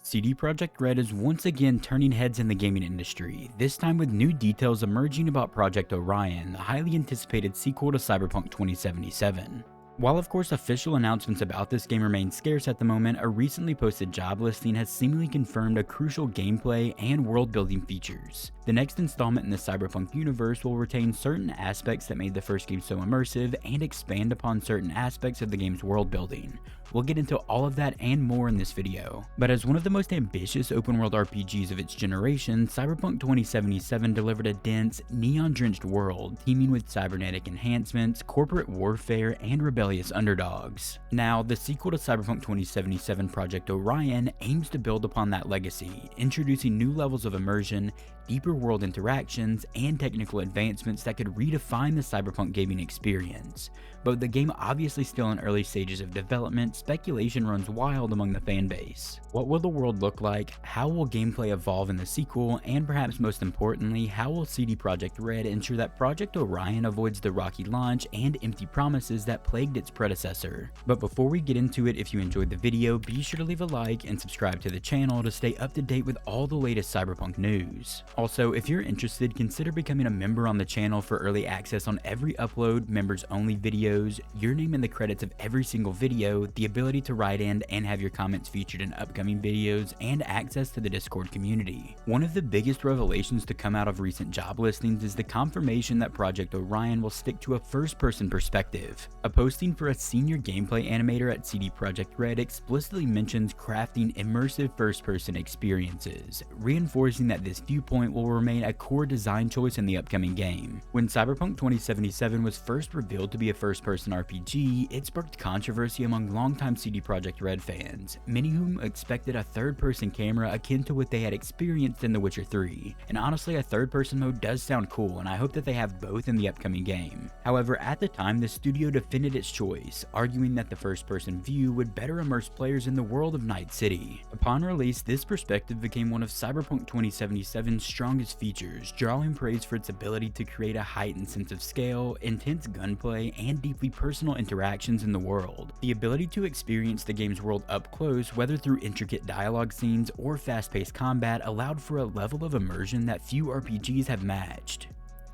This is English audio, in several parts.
CD Projekt Red is once again turning heads in the gaming industry, this time with new details emerging about Project Orion, the highly anticipated sequel to Cyberpunk 2077. While of course official announcements about this game remain scarce at the moment, a recently posted job listing has seemingly confirmed a crucial gameplay and world-building features. The next installment in the Cyberpunk universe will retain certain aspects that made the first game so immersive and expand upon certain aspects of the game's world building. We'll get into all of that and more in this video. But as one of the most ambitious open-world RPGs of its generation, Cyberpunk 2077 delivered a dense, neon-drenched world teeming with cybernetic enhancements, corporate warfare, and rebellious underdogs. Now, the sequel to Cyberpunk 2077, Project Orion, aims to build upon that legacy, introducing new levels of immersion, deeper world interactions, and technical advancements that could redefine the Cyberpunk gaming experience. But with the game obviously still in early stages of development, speculation runs wild among the fanbase. What will the world look like? How will gameplay evolve in the sequel? And perhaps most importantly, how will CD Projekt Red ensure that Project Orion avoids the rocky launch and empty promises that plagued its predecessor? But before we get into it, if you enjoyed the video, be sure to leave a like and subscribe to the channel to stay up to date with all the latest Cyberpunk news. Also, if you're interested, consider becoming a member on the channel for early access on every upload, members only videos, your name in the credits of every single video, the ability to write in and have your comments featured in upcoming videos, and access to the Discord community. One of the biggest revelations to come out of recent job listings is the confirmation that Project Orion will stick to a first-person perspective. A posting for a senior gameplay animator at CD Projekt Red explicitly mentions crafting immersive first-person experiences, reinforcing that this viewpoint will remain a core design choice in the upcoming game. When Cyberpunk 2077 was first revealed to be a first-person RPG, it sparked controversy among longtime CD Projekt Red fans, many whom expected a third-person camera akin to what they had experienced in The Witcher 3. And honestly, a third-person mode does sound cool, and I hope that they have both in the upcoming game. However, at the time, the studio defended its choice, arguing that the first-person view would better immerse players in the world of Night City. Upon release, this perspective became one of Cyberpunk 2077's strongest features, drawing praise for its ability to create a heightened sense of scale, intense gunplay, and deeply personal interactions in the world. The ability to experience the game's world up close, whether through intricate dialogue scenes or fast-paced combat, allowed for a level of immersion that few RPGs have matched.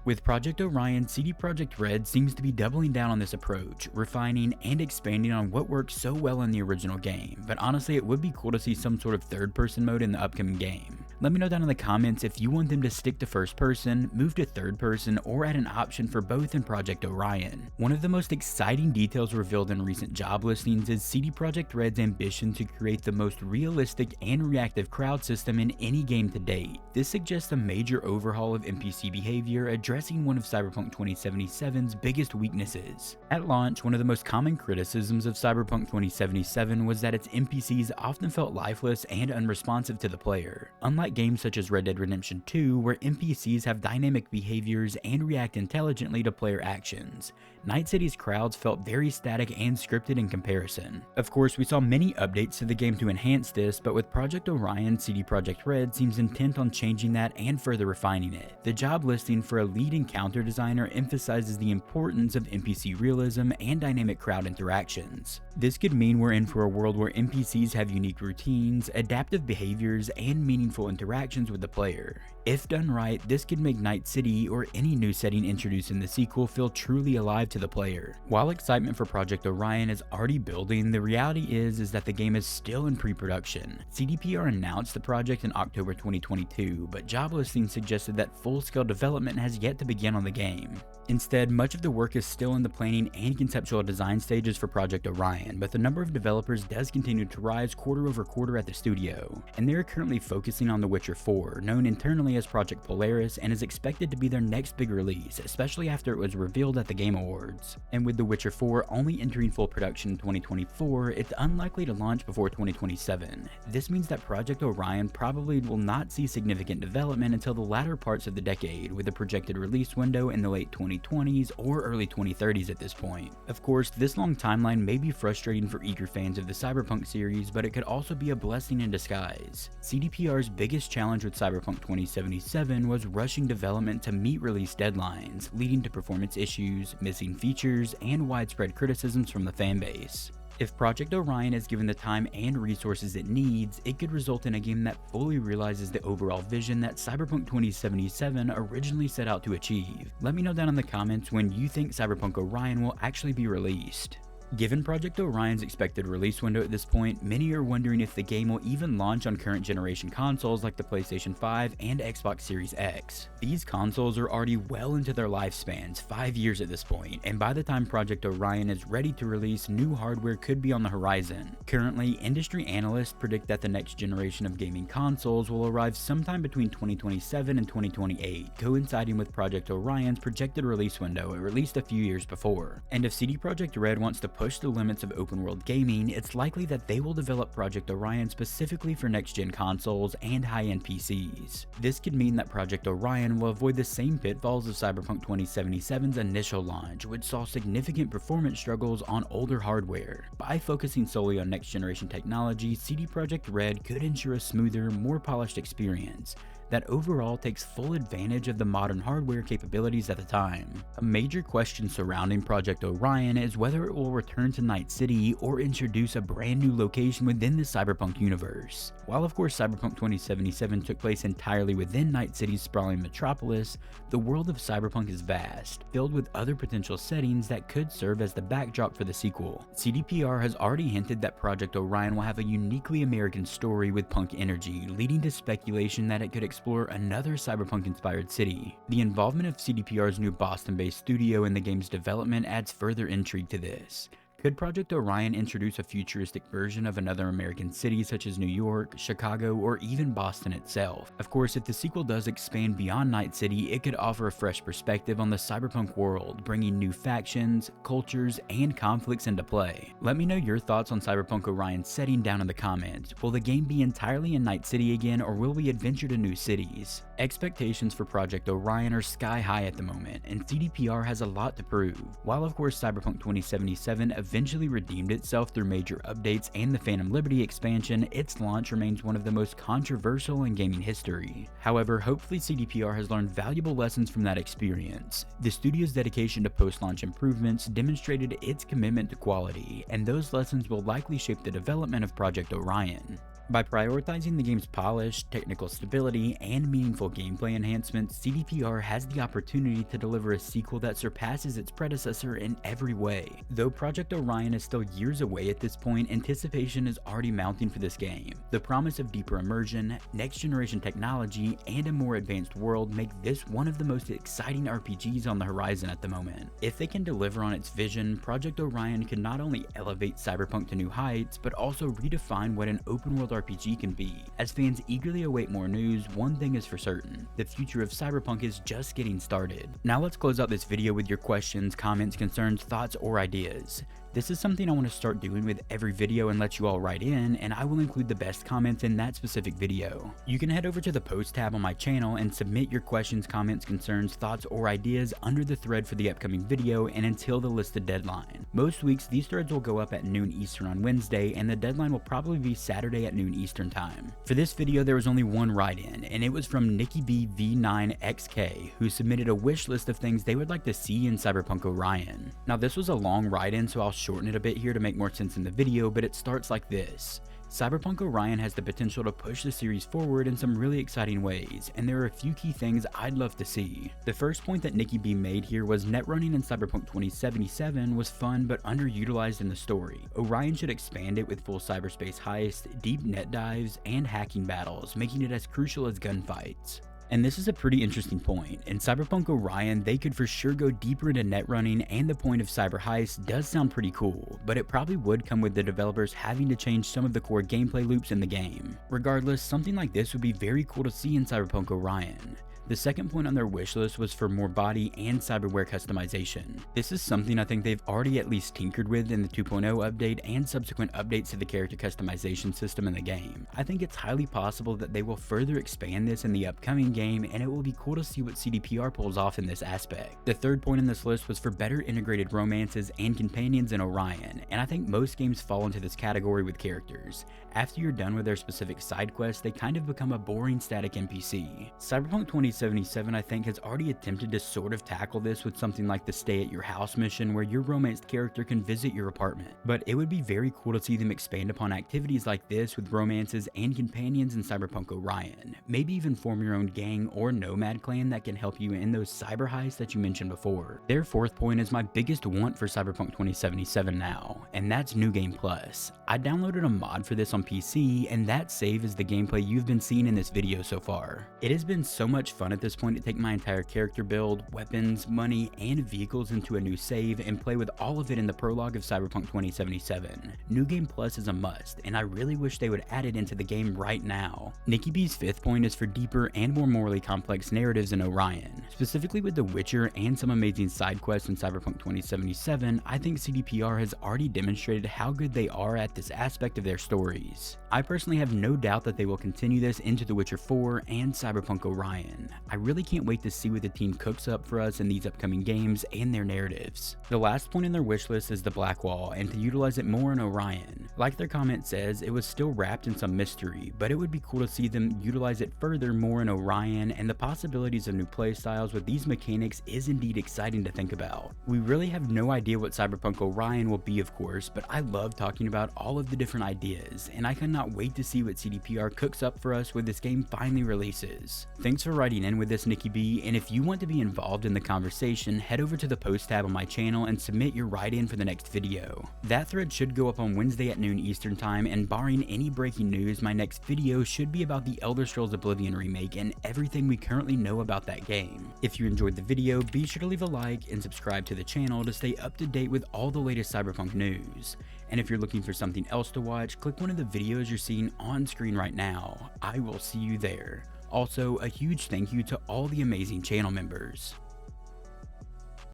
With Project Orion, CD Projekt Red seems to be doubling down on this approach, refining and expanding on what worked so well in the original game, but honestly it would be cool to see some sort of third-person mode in the upcoming game. Let me know down in the comments if you want them to stick to first person, move to third person, or add an option for both in Project Orion. One of the most exciting details revealed in recent job listings is CD Projekt Red's ambition to create the most realistic and reactive crowd system in any game to date. This suggests a major overhaul of NPC behavior, addressing one of Cyberpunk 2077's biggest weaknesses. At launch, one of the most common criticisms of Cyberpunk 2077 was that its NPCs often felt lifeless and unresponsive to the player. Unlike games such as Red Dead Redemption 2, where NPCs have dynamic behaviors and react intelligently to player actions, Night City's crowds felt very static and scripted in comparison. Of course, we saw many updates to the game to enhance this, but with Project Orion, CD Projekt Red seems intent on changing that and further refining it. The job listing for a lead encounter designer emphasizes the importance of NPC realism and dynamic crowd interactions. This could mean we're in for a world where NPCs have unique routines, adaptive behaviors, and meaningful interactions with the player. If done right, this could make Night City or any new setting introduced in the sequel feel truly alive to the player. While excitement for Project Orion is already building, the reality is that the game is still in pre-production. CDPR announced the project in October 2022, but job listings suggested that full-scale development has yet to begin on the game. Instead, much of the work is still in the planning and conceptual design stages for Project Orion, but the number of developers does continue to rise quarter over quarter at the studio, and they are currently focusing on The Witcher 4, known internally as Project Polaris, and is expected to be their next big release, especially after it was revealed at the Game Awards. And with The Witcher 4 only entering full production in 2024, it's unlikely to launch before 2027. This means that Project Orion probably will not see significant development until the latter parts of the decade, with a projected release window in the late 2020s or early 2030s at this point. Of course, this long timeline may be frustrating for eager fans of the Cyberpunk series, but it could also be a blessing in disguise. CDPR's biggest challenge with Cyberpunk 2077 was rushing development to meet release deadlines, leading to performance issues, missing features, and widespread criticisms from the fanbase. If Project Orion is given the time and resources it needs, it could result in a game that fully realizes the overall vision that Cyberpunk 2077 originally set out to achieve. Let me know down in the comments when you think Cyberpunk Orion will actually be released. Given Project Orion's expected release window at this point, many are wondering if the game will even launch on current generation consoles like the PlayStation 5 and Xbox Series X. These consoles are already well into their lifespans, 5 years at this point, and by the time Project Orion is ready to release, new hardware could be on the horizon. Currently, industry analysts predict that the next generation of gaming consoles will arrive sometime between 2027 and 2028, coinciding with Project Orion's projected release window, released a few years before. And if CD Projekt Red wants to push the limits of open world gaming, it's likely that they will develop Project Orion specifically for next-gen consoles and high-end PCs. This could mean that Project Orion will avoid the same pitfalls of Cyberpunk 2077's initial launch, which saw significant performance struggles on older hardware. By focusing solely on next-generation technology, CD Projekt Red could ensure a smoother, more polished experience that overall takes full advantage of the modern hardware capabilities at the time. A major question surrounding Project Orion is whether it will return to Night City or introduce a brand new location within the Cyberpunk universe. While of course Cyberpunk 2077 took place entirely within Night City's sprawling metropolis, the world of Cyberpunk is vast, filled with other potential settings that could serve as the backdrop for the sequel. CDPR has already hinted that Project Orion will have a uniquely American story with punk energy, leading to speculation that it could explore another cyberpunk-inspired city. The involvement of CDPR's new Boston-based studio in the game's development adds further intrigue to this. Could Project Orion introduce a futuristic version of another American city such as New York, Chicago, or even Boston itself? Of course, if the sequel does expand beyond Night City, it could offer a fresh perspective on the cyberpunk world, bringing new factions, cultures, and conflicts into play. Let me know your thoughts on Cyberpunk Orion's setting down in the comments. Will the game be entirely in Night City again, or will we adventure to new cities? Expectations for Project Orion are sky high at the moment, and CDPR has a lot to prove. While of course Cyberpunk 2077 eventually redeemed itself through major updates and the Phantom Liberty expansion, its launch remains one of the most controversial in gaming history. However, hopefully CDPR has learned valuable lessons from that experience. The studio's dedication to post-launch improvements demonstrated its commitment to quality, and those lessons will likely shape the development of Project Orion. By prioritizing the game's polish, technical stability, and meaningful gameplay enhancements, CDPR has the opportunity to deliver a sequel that surpasses its predecessor in every way. Though Project Orion is still years away at this point, anticipation is already mounting for this game. The promise of deeper immersion, next-generation technology, and a more advanced world make this one of the most exciting RPGs on the horizon at the moment. If they can deliver on its vision, Project Orion can not only elevate Cyberpunk to new heights, but also redefine what an open-world RPG can be. As fans eagerly await more news, one thing is for certain: the future of Cyberpunk is just getting started. Now let's close out this video with your questions, comments, concerns, thoughts, or ideas. This is something I want to start doing with every video and let you all write in, and I will include the best comments in that specific video. You can head over to the post tab on my channel and submit your questions, comments, concerns, thoughts, or ideas under the thread for the upcoming video and until the listed deadline. Most weeks, these threads will go up at noon Eastern on Wednesday, and the deadline will probably be Saturday at noon Eastern time. For this video, there was only one write-in, and it was from Nikki B V9XK, who submitted a wish list of things they would like to see in Cyberpunk Orion. Now, this was a long write-in, so I'll shorten it a bit here to make more sense in the video, but it starts like this. Cyberpunk Orion has the potential to push the series forward in some really exciting ways, and there are a few key things I'd love to see. The first point that Nikki B made here was net running in Cyberpunk 2077 was fun but underutilized in the story. Orion should expand it with full cyberspace heists, deep net dives, and hacking battles, making it as crucial as gunfights. And this is a pretty interesting point. In Cyberpunk Orion, they could for sure go deeper into net running, and the point of cyber heist does sound pretty cool, but it probably would come with the developers having to change some of the core gameplay loops in the game. Regardless, something like this would be very cool to see in Cyberpunk Orion. The second point on their wish list was for more body and cyberware customization. This is something I think they've already at least tinkered with in the 2.0 update and subsequent updates to the character customization system in the game. I think it's highly possible that they will further expand this in the upcoming game, and it will be cool to see what CDPR pulls off in this aspect. The third point in this list was for better integrated romances and companions in Orion, and I think most games fall into this category with characters. After you're done with their specific side quests, they kind of become a boring static NPC. Cyberpunk 2077, I think, has already attempted to sort of tackle this with something like the stay at your house mission where your romanced character can visit your apartment. But it would be very cool to see them expand upon activities like this with romances and companions in Cyberpunk Orion. Maybe even form your own gang or nomad clan that can help you in those cyber heists that you mentioned before. Their fourth point is my biggest want for Cyberpunk 2077 now, and that's New Game Plus. I downloaded a mod for this on PC, and that save is the gameplay you've been seeing in this video so far. It has been so much fun at this point to take my entire character build, weapons, money, and vehicles into a new save and play with all of it in the prologue of Cyberpunk 2077. New Game Plus is a must, and I really wish they would add it into the game right now. Nikki B's fifth point is for deeper and more morally complex narratives in Orion. Specifically with The Witcher and some amazing side quests in Cyberpunk 2077, I think CDPR has already demonstrated how good they are at this aspect of their stories. I personally have no doubt that they will continue this into The Witcher 4 and Cyberpunk Orion. I really can't wait to see what the team cooks up for us in these upcoming games and their narratives. The last point in their wishlist is the Blackwall, and to utilize it more in Orion. Like their comment says, it was still wrapped in some mystery, but it would be cool to see them utilize it further more in Orion, and the possibilities of new playstyles with these mechanics is indeed exciting to think about. We really have no idea what Cyberpunk Orion will be, of course, but I love talking about all of the different ideas, and I cannot wait to see what CDPR cooks up for us when this game finally releases. Thanks for writing in with this, Nikki B, and if you want to be involved in the conversation, head over to the post tab on my channel and submit your write-in for the next video. That thread should go up on Wednesday at noon Eastern time, and barring any breaking news, my next video should be about the Elder Scrolls Oblivion remake and everything we currently know about that game. If you enjoyed the video, be sure to leave a like and subscribe to the channel to stay up to date with all the latest Cyberpunk news. And if you're looking for something else to watch, click one of the videos you're seeing on screen right now. I will see you there. Also, a huge thank you to all the amazing channel members.